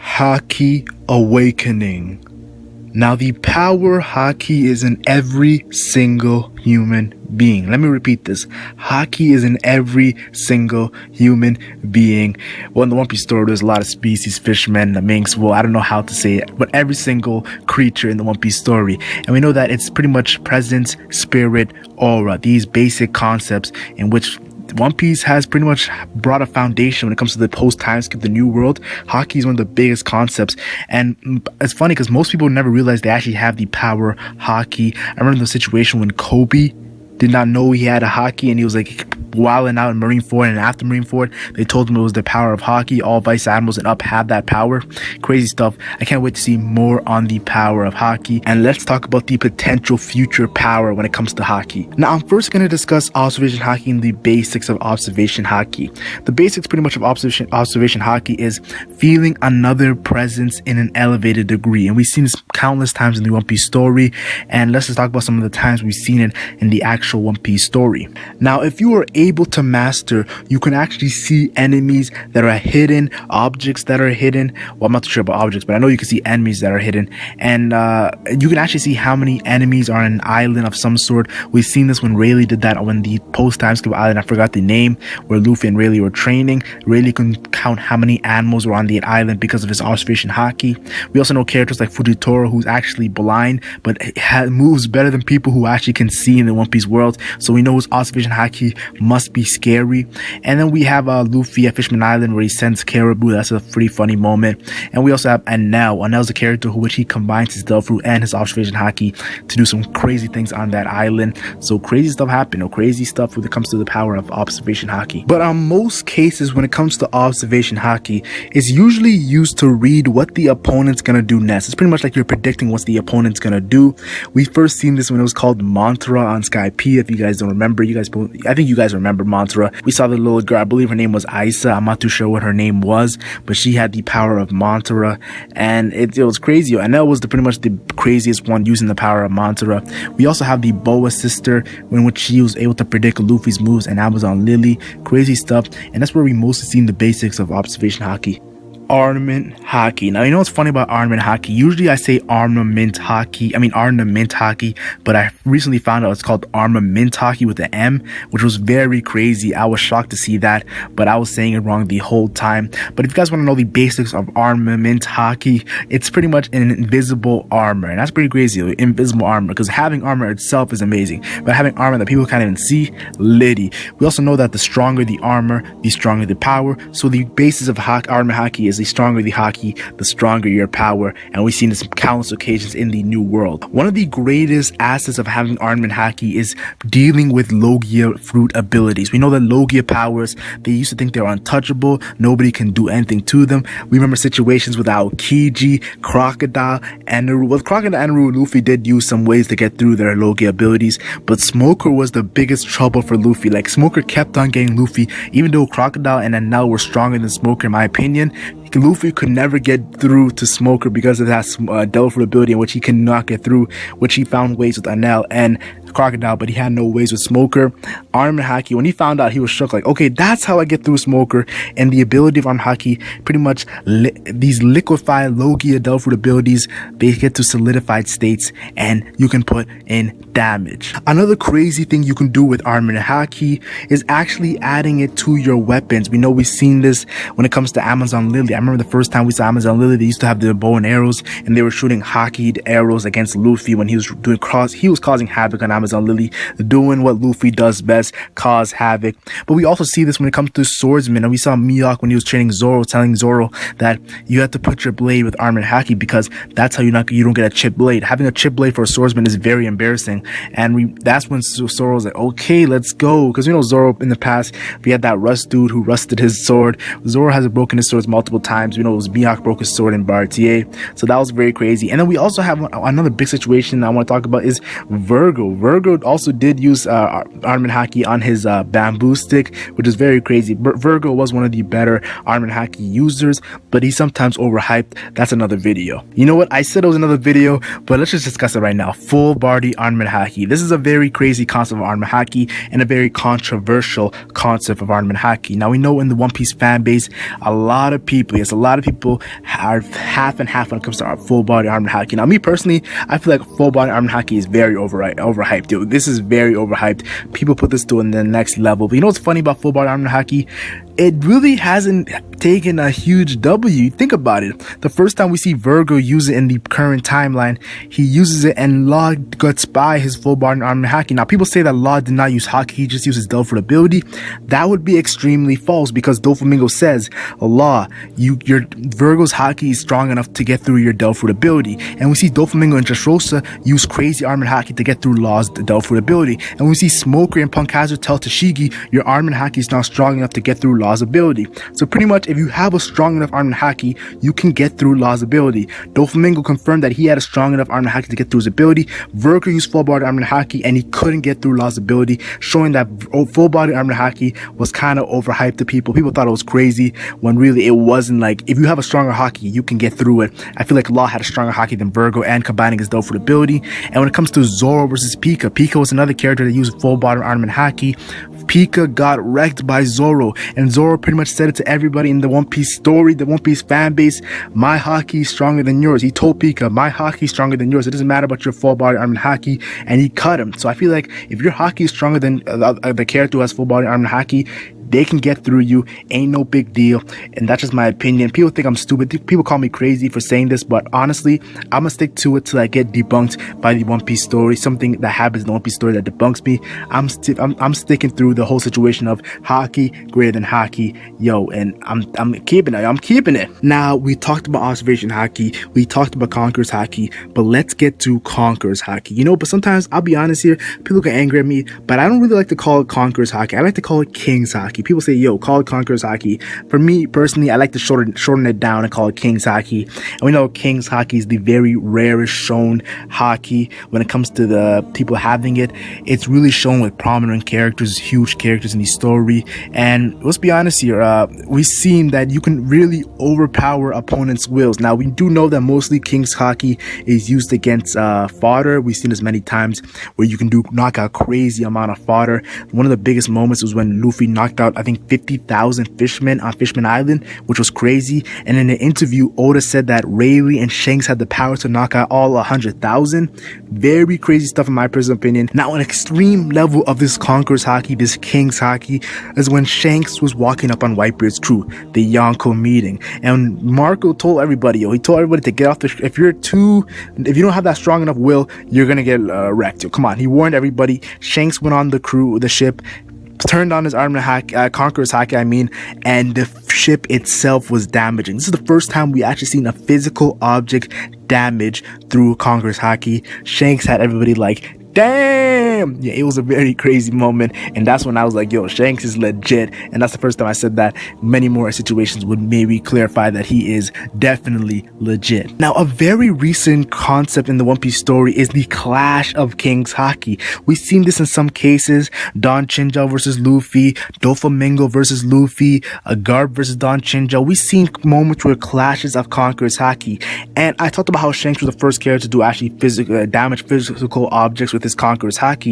Haki Awakening. Now, the power Haki is in every single human being. Let me repeat this. Haki is in every single human being. Well, in the One Piece story, there's a lot of species, fishmen, the minks. Well, I don't know how to say it, but every single creature in the One Piece story. And we know that it's pretty much presence, spirit, aura. These basic concepts in which One Piece has pretty much brought a foundation when it comes to the post-time skip, the new world. Haki is one of the biggest concepts, and it's funny because most people never realize they actually have the power Haki. I remember the situation when Kobe did not know he had a Haki, and he was like wilding out in Marineford, and after Marineford they told him it was the power of Haki. All vice admirals and up have that power. Crazy stuff. I can't wait to see more on the power of Haki, and let's talk about the potential future power when it comes to Haki. Now, I'm first going to discuss observation Haki and the basics of observation Haki. The basics pretty much of observation Haki is feeling another presence in an elevated degree, and we've seen this countless times in the One Piece story, and let's just talk about some of the times we've seen it in the actual One Piece story. Now, if you are able to master, you can actually see enemies that are hidden, objects that are hidden. Well, I'm not too sure about objects, but I know you can see enemies that are hidden, and you can actually see how many enemies are on an island of some sort. We've seen this when Rayleigh did that when the post-time skip island, I forgot the name, where Luffy and Rayleigh were training. Rayleigh can count how many animals were on the island because of his observation Haki. We also know characters like Fujitora, who's actually blind, but moves better than people who actually can see in the One Piece world. So we know his observation Haki must be scary. And then we have Luffy at Fishman Island where he sends Caribou. That's a pretty funny moment. And we also have Enel. Enel's a character who which he combines his Delph Fruit and his observation Haki to do some crazy things on that island. So crazy stuff happen, or crazy stuff when it comes to the power of observation Haki. But on most cases, when it comes to observation Haki, it's usually used to read what the opponent's gonna do next. It's pretty much like you're predicting what the opponent's gonna do. We first seen this when it was called Mantra on Sky P. If you guys don't remember, I think you guys remember Mantra. We saw the little girl, I believe her name was Isa. I'm not too sure what her name was, but she had the power of Mantra, and it was crazy. And that was pretty much the craziest one using the power of Mantra. We also have the Boa sister, in which she was able to predict Luffy's moves, and Amazon Lily. Crazy stuff, and that's where we mostly seen the basics of observation Haki. Armament Haki. Now, you know what's funny about Armament Haki? Usually I say Armament Haki, but I recently found out it's called Armament Haki with the M, which was very crazy. I was shocked to see that, but I was saying it wrong the whole time. But if you guys want to know the basics of Armament Haki, it's pretty much an invisible armor, and that's pretty crazy. Invisible armor, because having armor itself is amazing, but having armor that people can't even see, litty. We also know that the stronger the armor, the stronger the power. So the basis of Armament Haki is the stronger the Haki, the stronger your power, and we've seen this on countless occasions in the new world. One of the greatest assets of having Armament Haki is dealing with Logia fruit abilities. We know that Logia powers, they used to think they were untouchable, nobody can do anything to them. We remember situations with Aokiji, Crocodile, Eneru. With Crocodile and Eneru, Luffy did use some ways to get through their Logia abilities, but Smoker was the biggest trouble for Luffy. Like, Smoker kept on getting Luffy, even though Crocodile and Enel were stronger than Smoker in my opinion. Luffy could never get through to Smoker because of that Delph Fruit ability in which he cannot get through, which he found ways with Enel and Crocodile, but he had no ways with Smoker. Armament Haki, when he found out, he was shook, like, okay, that's how I get through Smoker. And the ability of Armament Haki, pretty much these liquefied Logia Delph Fruit abilities, they get to solidified states, and you can put in damage. Another crazy thing you can do with Armament Haki is actually adding it to your weapons. We know we've seen this when it comes to Amazon Lily. I remember the first time we saw Amazon Lily, they used to have the bow and arrows, and they were shooting Haki'd arrows against Luffy when he was causing havoc on Amazon Lily, doing what Luffy does best, cause havoc. But we also see this when it comes to swordsmen, and we saw Mihawk when he was training Zoro, telling Zoro that you have to put your blade with Armament Haki because that's how you don't get a chipped blade. Having a chipped blade for a swordsman is very embarrassing, and that's when Zoro was like, okay, let's go, because Zoro in the past, we had that Rust dude who rusted his sword. Zoro has broken his swords multiple times. It was Mihawk broke his sword in Bartier, so that was very crazy. And then we also have another big situation I want to talk about is Virgo. Virgo also did use Armament Haki on his bamboo stick, which is very crazy. Virgo was one of the better Armament Haki users, but he's sometimes overhyped. That's another video. You know what? I said it was another video, but let's just discuss it right now. Full body Armament Haki. This is a very crazy concept of Armament Haki and a very controversial concept of Armament Haki. Now we know in the One Piece fan base, a lot of people are half and half when it comes to our full body Armament Haki. Now me personally, I feel like full body Armament Haki is very overhyped, dude. This is very overhyped. People put this to the next level. But you know what's funny about full body Armament Haki? It really hasn't taken a huge W. Think about it. The first time we see Virgo use it in the current timeline, he uses it and Law gets by his full body Armament Haki. Now people say that Law did not use Haki, he just uses Delphoid ability. That would be extremely false, because Doflamingo says, Law, your Virgo's Haki is strong enough to get through your Delphoid ability. And we see Doflamingo and Dressrosa use crazy Armament Haki to get through Law's Delphoid ability. And we see Smoker and Punk Hazard tell Tashigi, your Armament Haki is not strong enough to get through Law's ability. So pretty much, if you have a strong enough Armament Haki, you can get through Law's ability. Doflamingo confirmed that he had a strong enough Armament Haki to get through his ability. Virgo used full body Armament Haki and he couldn't get through Law's ability, showing that full body Armament Haki was kind of overhyped to people. People thought it was crazy when really it wasn't. Like, if you have a stronger Haki, you can get through it. I feel like Law had a stronger Haki than Virgo, and combining his Delphoid ability. And when it comes to Zoro versus Pika, Pika was another character that used full body Armament Haki. Pika got wrecked by Zoro, and Zoro pretty much said it to everybody in the One Piece story, the One Piece fan base, my Haki is stronger than yours. He told Pika, my Haki is stronger than yours. It doesn't matter about your full body Armament Haki, and he cut him. So I feel like if your Haki is stronger than the character who has full body Armament Haki, they can get through you. Ain't no big deal. And that's just my opinion. People think I'm stupid. People call me crazy for saying this, but honestly, I'm gonna stick to it till I get debunked by the One Piece story. Something that happens in the One Piece story that debunks me. I'm sticking through the whole situation of Haki greater than Haki, yo, and I'm keeping it. I'm keeping it. Now, we talked about observation Haki, we talked about conquerors Haki, but let's get to conquerors Haki. You know, but sometimes, I'll be honest here, people get angry at me, but I don't really like to call it conquerors Haki. I like to call it king's Haki. People say, yo, call it conquerors Haki. For me personally, I like to shorten it down and call it king's Haki. And we know king's Haki is the very rarest shown Haki. When it comes to the people having it, it's really shown with prominent characters, huge characters in the story. And let's be honest here, we've seen that you can really overpower opponents' wills. Now, we do know that mostly king's Haki is used against fodder. We've seen this many times where you can knock out crazy amount of fodder. One of the biggest moments was when Luffy knocked out, I think, 50,000 fishmen on Fishman Island, which was crazy. And in an interview, Oda said that Rayleigh and Shanks had the power to knock out all 100,000. Very crazy stuff in my personal opinion. Now, an extreme level of this conquerors Haki, this king's Haki, is when Shanks was walking up on Whitebeard's crew, the Yonko meeting, and Marco told everybody, he told everybody to get off the if you don't have that strong enough will, you're gonna get wrecked. Yo, come on, he warned everybody. Shanks went on the ship, turned on his Armament Haki, conquerors Haki, and the ship itself was damaging. This is the first time we actually seen a physical object damage through conquerors Haki. Shanks had everybody like, damn, yeah, it was a very crazy moment, and that's when I was like, yo, Shanks is legit. And that's the first time I said that. Many more situations would maybe clarify that he is definitely legit. Now, a very recent concept in the One Piece story is the clash of king's Haki. We've seen this in some cases: Don Chinjo versus Luffy, Doflamingo versus Luffy, Garp versus Don Chinjo. We've seen moments where clashes of conquerors Haki, and I talked about how Shanks was the first character to actually damage physical objects with his conquerors Haki.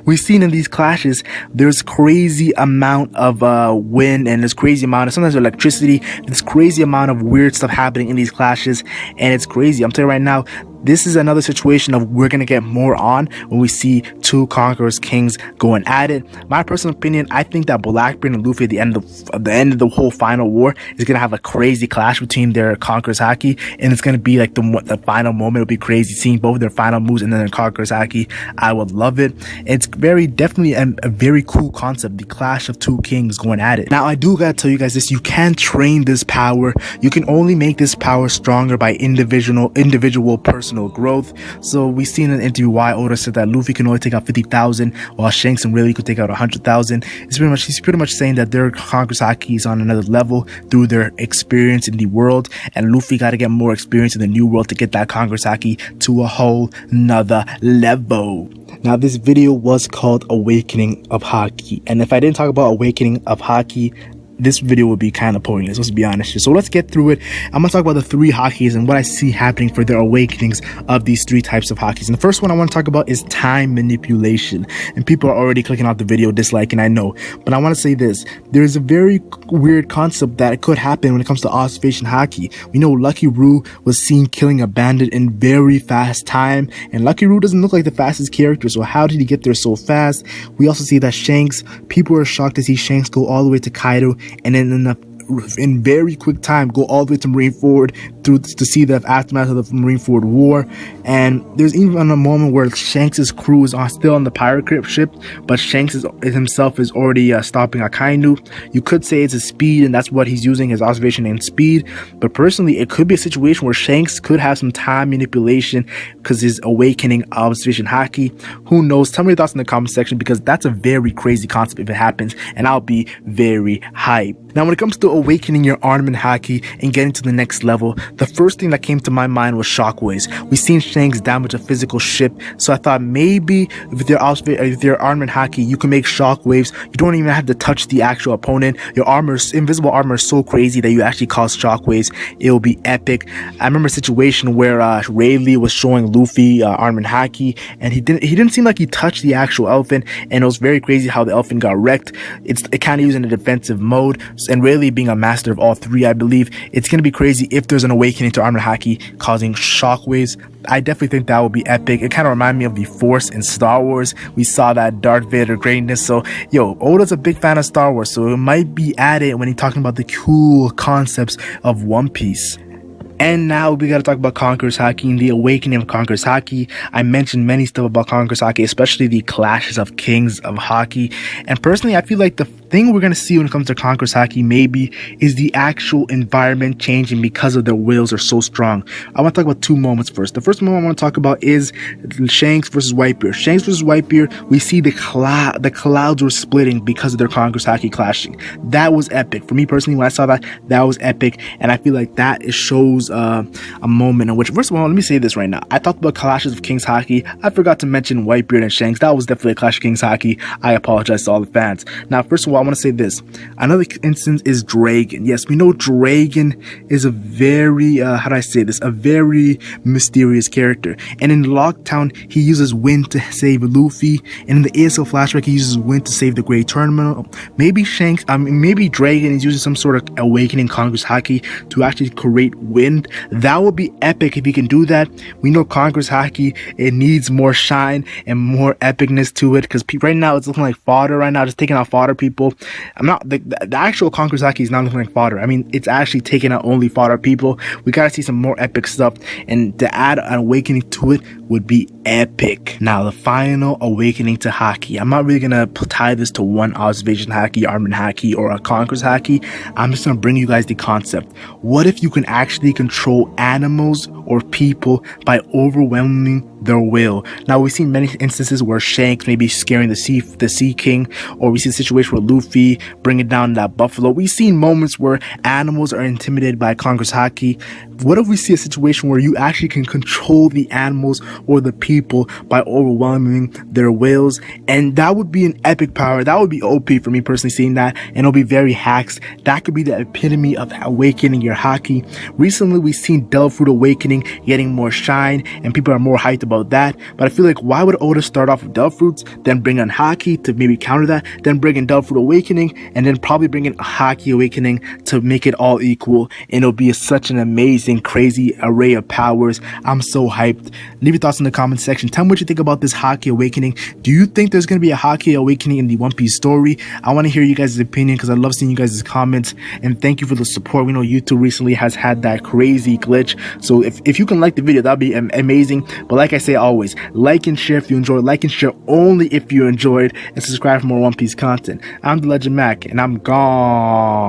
We've seen in these clashes, there's crazy amount of wind, and there's crazy amount of sometimes electricity. There's crazy amount of weird stuff happening in these clashes, and it's crazy. I'm telling you right now, this is another situation of we're gonna get more on when we see two conquerors kings going at it. My personal opinion, I think that Blackbeard and Luffy at the end of the whole final war is gonna have a crazy clash between their conquerors Haki, and it's gonna be like the final moment. It'll be crazy seeing both their final moves and then their conquerors Haki. I would love it. It's definitely a very cool concept, the clash of two kings going at it. Now, I do gotta tell you guys this: you can't train this power. You can only make this power stronger by individual personal personal growth. So we seen in an interview why Oda said that Luffy can only take out 50,000 while Shanks and Rayleigh could take out 100,000. He's pretty much saying that their conquerors haki is on another level through their experience in the world, and Luffy got to get more experience in the new world to get that conquerors haki to a whole nother level. Now, this video was called Awakening of Haki, and if I didn't talk about Awakening of Haki, this video would be kind of pointless, let's be honest. So let's get through it. I'm gonna talk about the 3 hakis and what I see happening for their awakenings of these 3 types of hakis. And the first one I want to talk about is time manipulation. And people are already clicking off the video, disliking, I know. But I want to say this. There's a very weird concept that could happen when it comes to observation haki. We know Lucky Roo was seen killing a bandit in very fast time. And Lucky Roo doesn't look like the fastest character, so how did he get there so fast? We also see that Shanks, people are shocked to see Shanks go all the way to Kaido, and then in very quick time go all the way to Marineford to see the aftermath of the Marineford War. And there's even a moment where Shanks' crew is still on the pirate ship, but Shanks himself is already stopping Akainu. You could say it's his speed, and that's what he's using, his observation and speed. But personally, it could be a situation where Shanks could have some time manipulation because his awakening observation haki. Who knows? Tell me your thoughts in the comment section, because that's a very crazy concept if it happens, and I'll be very hyped. Now, when it comes to awakening your Armament haki and getting to the next level, the first thing that came to my mind was shockwaves. We've seen Shanks damage a physical ship, so I thought maybe with your Armament haki, you can make shockwaves. You don't even have to touch the actual opponent. Your invisible armor is so crazy that you actually cause shockwaves. It will be epic. I remember a situation where Rayleigh was showing Luffy Armament haki, and he didn't seem like he touched the actual elephant, and it was very crazy how the elephant got wrecked. It kind of used in a defensive mode, and Rayleigh being a master of all 3, I believe it's gonna be crazy if there's an awakening to Armament haki causing shockwaves. I definitely think that would be epic. It kind of reminded me of the Force in Star Wars. We saw that Darth Vader greatness. So yo, Oda's a big fan of Star Wars, so it might be added when he's talking about the cool concepts of One Piece. And now we gotta talk about Conquerors Haki and the awakening of Conquerors Haki. I mentioned many stuff about Conquerors Haki, especially the clashes of kings of Haki. And personally, I feel like the thing we're gonna see when it comes to Conquerors Haki maybe is the actual environment changing because of their wills are so strong. I want to talk about 2 moments first. The first moment I want to talk about is Shanks versus Whitebeard. Shanks versus Whitebeard, we see the clouds were splitting because of their Conquerors Haki clashing. That was epic. For me personally, when I saw that, that was epic. And I feel like that shows a moment in which, first of all, let me say this right now. I talked about clashes of King's Haki. I forgot to mention Whitebeard and Shanks. That was definitely a clash of King's Haki. I apologize to all the fans. Now, first of all, I want to say this. Another instance is Dragon. Yes, we know Dragon is a very, how do I say this? A very mysterious character. And in Lockdown, he uses wind to save Luffy. And in the ASL flashback, he uses wind to save the Great Terminal. Maybe maybe Dragon is using some sort of awakening Conquerors Haki to actually create wind. That would be epic if he can do that. We know Conquerors Haki, it needs more shine and more epicness to it, because right now it's looking like fodder right now, just taking out fodder people. The actual Conquerors Haki is not looking like fodder. I mean, it's actually taking out only fodder people. We gotta see some more epic stuff, and to add an awakening to it would be epic. Now, the final awakening to Haki. I'm not really gonna tie this to one observation Haki, Armament Haki, or a Conquerors Haki. I'm just gonna bring you guys the concept. What if you can actually control animals or people by overwhelming their will? Now, we've seen many instances where Shanks may be scaring the Sea King, or we see a situation where Luffy bringing down that buffalo. We've seen moments where animals are intimidated by Conquerors Haki. What if we see a situation where you actually can control the animals or the people by overwhelming their wills? And that would be an epic power. That would be OP for me personally, seeing that, and it'll be very hacks. That could be the epitome of awakening your Haki. Recently, we've seen Delph awakening getting more shine, and people are more hyped about that. But I feel like, why would Oda start off with Delph, then bring on Haki to maybe counter that, then bring in Delph awakening, and then probably bring in a Haki awakening to make it all equal? And it'll be such an amazing, crazy array of powers. I'm so hyped. Leave your thoughts in the comment section. Tell me what you think about this Haki awakening. Do you think there's going to be a Haki awakening in the One Piece story? I want to hear you guys' opinion, because I love seeing you guys' comments, and thank you for the support. We know YouTube recently has had that crazy glitch, so if you can like the video, that'd be amazing. But like I say always, like and share if you enjoyed, like and share only if you enjoyed, and subscribe for more One Piece content. I'm the LegendMac, and I'm gone.